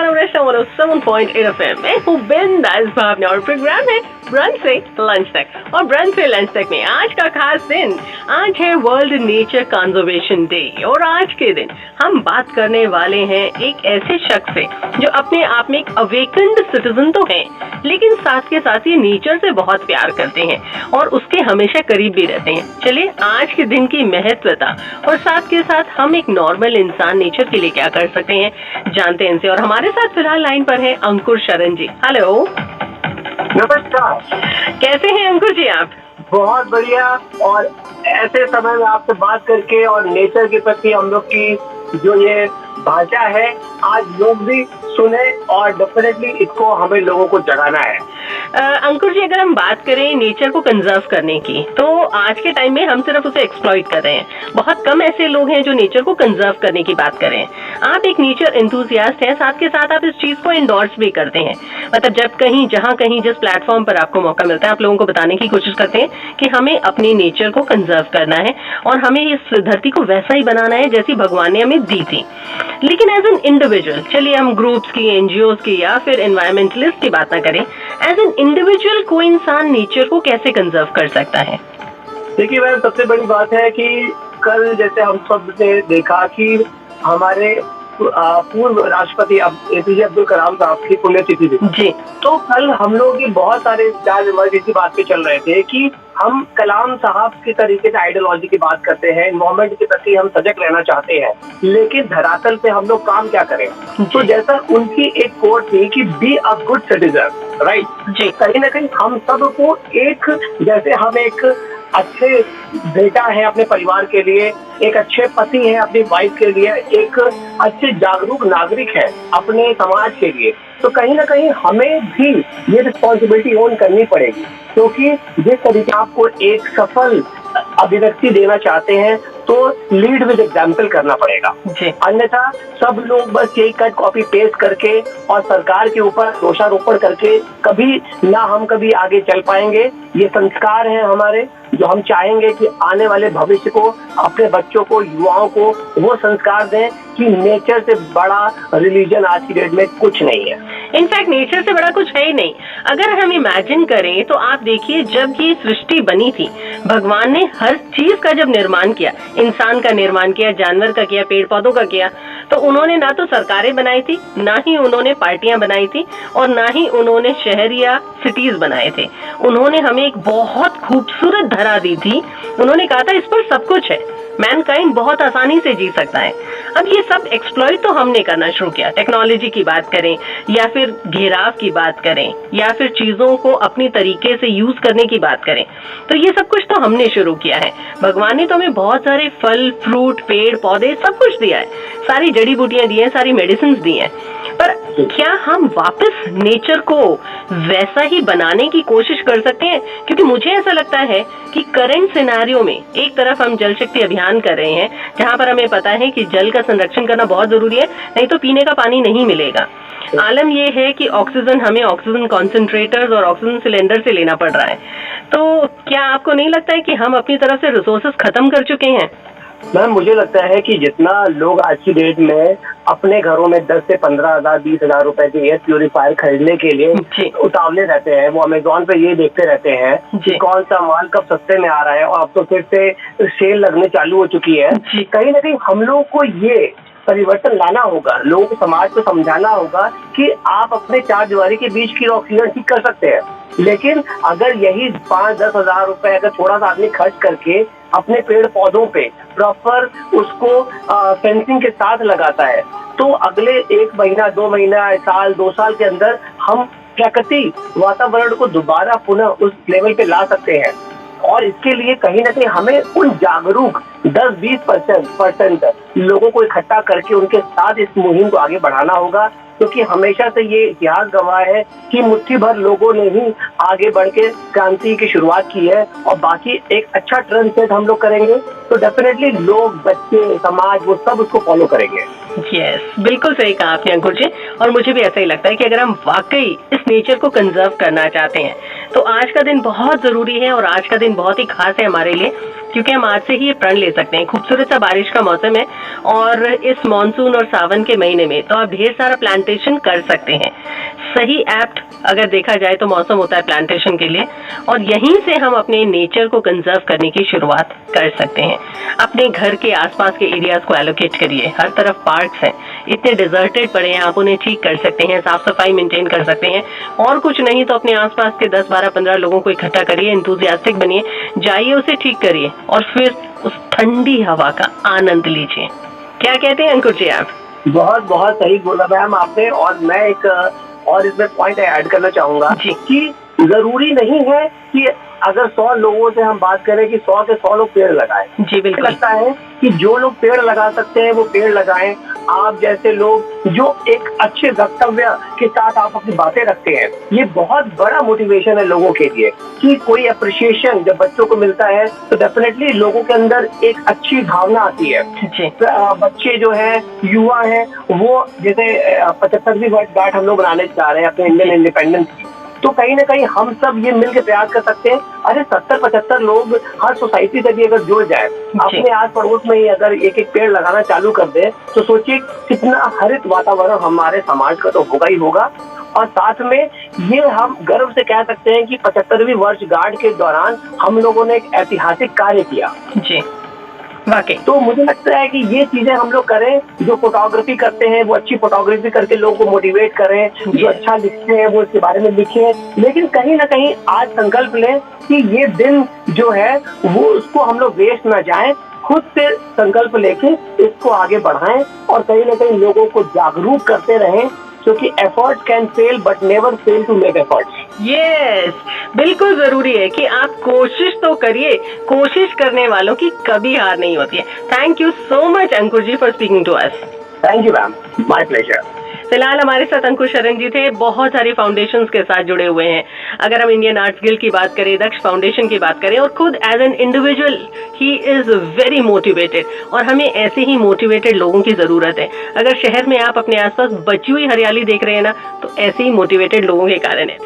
7.8 FM में हूँ बिंदास भावना और प्रोग्राम है ब्रंच से लंच तक। और ब्रंच से लंच तक में आज का खास दिन, आज है वर्ल्ड नेचर कंजर्वेशन डे। और आज के दिन हम बात करने वाले हैं एक ऐसे शख्स से जो अपने आप में एक अवेकन्ड सिटीजन तो है, लेकिन साथ के साथ ये नेचर से बहुत प्यार करते हैं और उसके हमेशा करीब भी रहते हैं। चलिए आज के दिन की महत्वता और साथ के साथ हम एक नॉर्मल इंसान नेचर के लिए क्या कर सकते हैं जानते हैं इनसे। और हमारे साथ फिलहाल लाइन पर है अंकुर शरण जी। हेलो, नमस्कार। कैसे हैं अंकुर जी आप? बहुत बढ़िया। और ऐसे समय में आपसे बात करके और नेचर के प्रति हम लोग की जो ये भाषा है, आज लोग भी सुने और डेफिनेटली इसको हमें लोगों को जगाना है। अंकुर जी, अगर हम बात करें नेचर को कंजर्व करने की, तो आज के टाइम में हम सिर्फ उसे एक्सप्लॉइट कर रहे हैं। बहुत कम ऐसे लोग हैं जो नेचर को कंजर्व करने की बात कर रहे हैं। आप एक नेचर एंथुसियास्ट हैं, साथ के साथ आप इस चीज को एंडोर्स भी करते हैं। मतलब जब कहीं, जहां कहीं, जिस प्लेटफॉर्म पर आपको मौका मिलता है, आप लोगों को बताने की कोशिश करते हैं कि हमें अपने नेचर को कंजर्व करना है और हमें इस धरती को वैसा ही बनाना है जैसी भगवान ने हमें दी थी। लेकिन एज एन इंडिविजुअल, चलिए हम ग्रुप्स की, एनजीओज की या फिर एनवायरमेंटलिस्ट की बात ना करें, एज एन इंडिविजुअल कोई इंसान नेचर को कैसे कंजर्व कर सकता है? देखिए मैम, सबसे बड़ी बात है कि कल जैसे हम सब ने देखा कि हमारे पूर्व राष्ट्रपति एपीजे अब्दुल कलाम साहब की पुण्यतिथि थी जी। तो कल हम लोग की बहुत सारे विचार इसी बात पे चल रहे थे कि हम कलाम साहब के तरीके से आइडियोलॉजी की बात करते हैं, एनवायरमेंट के प्रति हम सजग रहना चाहते हैं, लेकिन धरातल पे हम लोग काम क्या करें। तो जैसा उनकी एक कोट थी कि be a good citizen, right जी। कहीं ना कहीं हम सबको एक, जैसे हम एक अच्छे बेटा है अपने परिवार के लिए, एक अच्छे पति है अपनी वाइफ के लिए, एक अच्छे जागरूक नागरिक है अपने समाज के लिए, तो कहीं ना कहीं हमें भी ये रिस्पॉन्सिबिलिटी ओन करनी पड़ेगी। क्योंकि जिस तरीके आपको एक सफल अभिव्यक्ति देना चाहते हैं तो लीड विद एग्जाम्पल करना पड़ेगा। अन्यथा सब लोग बस यही कट कॉपी पेस्ट करके और सरकार के ऊपर दोषारोपण करके कभी ना हम कभी आगे चल पाएंगे। ये संस्कार है हमारे, जो हम चाहेंगे कि आने वाले भविष्य को, अपने बच्चों को, युवाओं को वो संस्कार दें कि नेचर से बड़ा रिलीजन आज की डेट में कुछ नहीं है। इनफैक्ट नेचर से बड़ा कुछ है ही नहीं। अगर हम इमेजिन करें तो आप देखिए, जब ये सृष्टि बनी थी, भगवान ने हर चीज का जब निर्माण किया, इंसान का निर्माण किया, जानवर का किया, पेड़ पौधों का किया, तो उन्होंने ना तो सरकारें बनाई थी, ना ही उन्होंने पार्टियां बनाई थी, और ना ही उन्होंने शहर या सिटीज बनाए थे। उन्होंने हमें एक बहुत खूबसूरत धरा दी थी। उन्होंने कहा था इस पर सब कुछ है, मैनकाइंड बहुत आसानी से जी सकता है। अब ये सब एक्सप्लॉइट तो हमने करना शुरू किया। टेक्नोलॉजी की बात करें या फिर घेराव की बात करें या फिर चीजों को अपनी तरीके से यूज करने की बात करें, तो ये सब कुछ तो हमने शुरू किया है। भगवान ने तो हमें बहुत सारे फल, फ्रूट, पेड़ पौधे सब कुछ दिया है, सारी जड़ी बूटियां दी हैं, सारी मेडिसिन दी हैं। पर क्या हम वापस नेचर को वैसा ही बनाने की कोशिश कर सकते हैं? क्योंकि मुझे ऐसा लगता है कि करंट सिनेरियो में एक तरफ हम जल शक्ति अभियान कर रहे हैं, जहां पर हमें पता है कि जल का संरक्षण करना बहुत जरूरी है, नहीं तो पीने का पानी नहीं मिलेगा। आलम यह है कि ऑक्सीजन, हमें ऑक्सीजन कॉन्सेंट्रेटर्स और ऑक्सीजन सिलेंडर से लेना पड़ रहा है। तो क्या आपको नहीं लगता है कि हम अपनी तरफ से रिसोर्सेज खत्म कर चुके हैं? मैम, मुझे लगता है कि जितना लोग आज की डेट में अपने घरों में 10 से 15,000, 20,000 रुपए के एयर प्यूरिफायर खरीदने के लिए उतावले रहते हैं, वो अमेज़न पे ये देखते रहते हैं कि कौन सा माल कब सस्ते में आ रहा है, और अब तो फिर से सेल लगने चालू हो चुकी है। कहीं ना कहीं हम लोग को ये परिवर्तन लाना होगा, लोगों को, समाज को समझाना होगा कि आप अपने चार दीवारी के बीच की ऑक्सीजन ठीक कर सकते हैं, लेकिन अगर यही 5-10 हजार रुपए अगर थोड़ा सा आदमी खर्च करके अपने पेड़ पौधों पे प्रॉपर उसको फेंसिंग के साथ लगाता है, तो अगले 1 महीना, 2 महीना, साल, 2 साल के अंदर हम प्रकृति, वातावरण को दोबारा पुनः उस लेवल पे ला सकते हैं। और इसके लिए कहीं ना कहीं हमें उन जागरूक 10-20% लोगों को इकट्ठा करके उनके साथ इस मुहिम को आगे बढ़ाना होगा। क्योंकि हमेशा से ये इतिहास गवाह है कि मुट्ठी भर लोगों ने ही आगे बढ़ के क्रांति की शुरुआत की है, और बाकी एक अच्छा ट्रेंड सेट हम लोग करेंगे तो डेफिनेटली लोग, बच्चे, समाज, वो सब उसको फॉलो करेंगे। यस, बिल्कुल सही कहा आपने अंकुर जी। और मुझे भी ऐसा ही लगता है कि अगर हम वाकई इस नेचर को कंजर्व करना चाहते हैं तो आज का दिन बहुत जरूरी है, और आज का दिन बहुत ही खास है हमारे लिए, क्योंकि हम आज से ही ये प्रण ले सकते हैं। खूबसूरत सा बारिश का मौसम है, और इस मानसून और सावन के महीने में तो आप ढेर सारा प्लांटेशन कर सकते हैं। सही एप्ट अगर देखा जाए तो मौसम होता है प्लांटेशन के लिए, और यहीं से हम अपने नेचर को कंजर्व करने की शुरुआत कर सकते हैं। अपने घर के आसपास के एरियाज को एलोकेट करिए। हर तरफ पार्क्स हैं, इतने डिजर्टेड पड़े हैं, आप उन्हें ठीक कर सकते हैं, साफ सफाई मेंटेन कर सकते हैं। और कुछ नहीं तो अपने आसपास के 10, 12, 15 लोगों को इकट्ठा करिए, एंथुसियास्टिक बनिए, जाइए उसे ठीक करिए, और फिर उस ठंडी हवा का आनंद लीजिए। क्या कहते हैं अंकुर जी आप? बहुत बहुत सही बोला मैम आपने। और मैं एक और इसमें पॉइंट ऐड करना चाहूंगा कि जरूरी नहीं है कि अगर 100 लोगों से हम बात करें कि 100 के 100 लोग पेड़ लगाएं। जी बिल्कुल। लगता है कि जो लोग पेड़ लगा सकते हैं वो पेड़ लगाएं। आप जैसे लोग जो एक अच्छे वक्तव्य के साथ आप अपनी बातें रखते हैं, ये बहुत बड़ा मोटिवेशन है लोगों के लिए। कि कोई अप्रिशिएशन जब बच्चों को मिलता है तो डेफिनेटली लोगों के अंदर एक अच्छी भावना आती है। बच्चे जो है, युवा है, वो जैसे 75वीं वर्षगांठ हम लोग बनाने जा रहे हैं अपने इंडियन इंडिपेंडेंस की, तो कहीं ना कहीं हम सब ये मिलकर प्रयास कर सकते हैं। अरे 70-75 लोग हर सोसाइटी से भी अगर जुड़ जाए, अपने आस पड़ोस में ही अगर एक एक पेड़ लगाना चालू कर दे, तो सोचिए कितना हरित वातावरण हमारे समाज का तो होगा ही होगा। और साथ में ये हम गर्व से कह सकते हैं कि 75वीं वर्षगांठ के दौरान हम लोगों ने एक ऐतिहासिक कार्य किया। जी वाकई। तो मुझे लगता है कि ये चीजें हम लोग करें। जो फोटोग्राफी करते हैं वो अच्छी फोटोग्राफी करके लोगों को मोटिवेट करें, जो अच्छा लिखते हैं वो इसके बारे में लिखें, लेकिन कहीं ना कहीं आज संकल्प लें कि ये दिन जो है वो उसको हम लोग वेस्ट ना जाए। खुद से संकल्प लेके इसको आगे बढ़ाएं और कहीं ना कहीं लोगों को जागरूक करते रहें, क्योंकि effort can fail but never fail to make efforts. Yes, बिल्कुल जरूरी है कि आप कोशिश तो करिए। कोशिश करने वालों की कभी हार नहीं होती है। Thank you so much Ankur ji for speaking to us. Thank you ma'am, my pleasure. फिलहाल हमारे साथ अंकुश शरण जी थे, बहुत सारी फाउंडेशंस के साथ जुड़े हुए हैं। अगर हम इंडियन आर्ट्स गिल्ड की बात करें, दक्ष फाउंडेशन की बात करें, और खुद एज एन इंडिविजुअल ही इज वेरी मोटिवेटेड, और हमें ऐसे ही मोटिवेटेड लोगों की जरूरत है। अगर शहर में आप अपने आसपास बची हुई हरियाली देख रहे हैं ना, तो ऐसे ही मोटिवेटेड लोगों के कारण है।